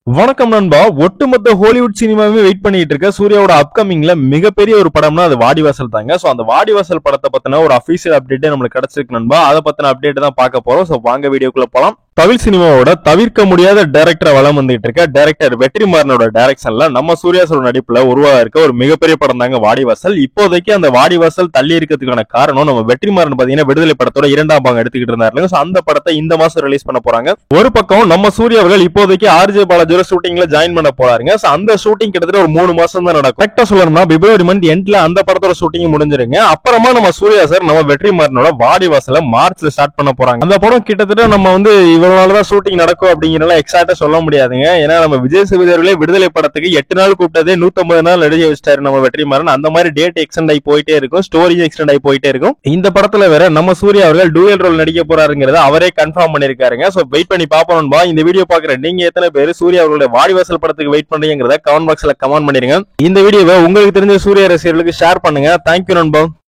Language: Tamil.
வணக்கம் நண்பா. ஒட்டுமொத்த ஹாலிவுட் சினிமாவே வெயிட் பண்ணிட்டு இருக்க சூர்யாவோட அப்கமிங்ல மிகப்பெரிய ஒரு படம்னா அது வாடிவாசல் தாங்க. சோ அந்த வாடிவாசல் படத்தை பத்தின ஒரு அபிஷியல் அப்டேட் நம்மளுக்கு கிடைச்சிருக்கு நண்பா. அதை பத்தின அப்டேட் தான் பார்க்க போறோம். சோ வாங்க வீடியோக்குள்ள போலாம். தமிழ் சினிமாவோட தவிர்க்க முடியாத டைரக்டர் வளம் வந்துட்டு இருக்க டைரக்டர் வெற்றிமாறனோட டைரக்ஷன்ல நம்ம சூர்யா சார் நடிப்புல உருவாக இருக்க ஒரு மிகப்பெரிய படம் தாங்க வாடிவாசல். இப்போதைக்கு அந்த வாடிவாசல் தள்ளி இருக்கிறதுக்கான காரணம் நம்ம வெற்றிமாறன் பாத்தீங்கன்னா விடுதலை படத்தோட 2ஆம் பாகம் எடுத்துக்கிட்டு இருந்தாரு. சோ அந்த படத்தை இந்த மாசம் ரிலீஸ் பண்ண போறாங்க. ஒரு பக்கம் நம்ம சூர்யா அவர்கள் இப்போதைக்கு ஆர்ஜே பாலாஜியோட ஷூட்டிங்ல ஜாயின் பண்ண போறாருங்க. சோ அந்த ஷூட்டிங் கிட்டத்தட்ட ஒரு 3 மாசம் தான் நடக்கும். கரெக்டா சொல்லணும்னா பிப்ரவரி மந்த் எண்ட்ல அந்த படத்தோட ஷூட்டிங் முடிஞ்சிருங்க. அப்புறமா நம்ம சூர்யா சார் நம்ம வெற்றிமாறனோட வாடிவாசல மார்ச்ல ஸ்டார்ட் பண்ண போறாங்க. அந்த படம் கிட்டத்தட்ட நம்ம இவ்வளவு நாள் ஷூட்டிங் நடக்கும் அப்படிங்கறத எக்ஸாக்டா சொல்ல முடியாதுங்க. ஏன்னா நம்ம விஜய் சேதுபதி அவர்களே விடுதலை படத்துக்கு 8 நாள் கூப்பிட்டதே 150 நாள் எழுதி வச்சிட்டாரு நம்ம வெற்றிமாறன். அந்த மாதிரி டேட் எக்ஸ்டெண்ட் ஆகி போயிட்டே இருக்கும், ஸ்டோரி எக்ஸ்டெண்ட் ஆகி போயிட்டே இருக்கும். இந்த படத்துல வேற நம்ம சூர்யா அவர்கள் டூயல் ரோல் நடிக்க போறாருங்கிறத அவரே கன்ஃபார்ம் பண்ணிருக்காருங்க. சோ வெயிட் பண்ணி பாப்போம்பா. இந்த வீடியோ பாக்குற நீங்க எத்தனை பேர் சூர்யா அவர்களுடைய வாடிவாசல் படத்துக்கு வெயிட் பண்றீங்கிறத கமெண்ட் பாக்ஸ்ல கமெண்ட் பண்ணிருங்க. இந்த வீடியோவை உங்களுக்கு தெரிஞ்ச சூர்யா ரசிகர்களுக்கு ஷேர் பண்ணுங்க. தேங்க்யூ நண்பா.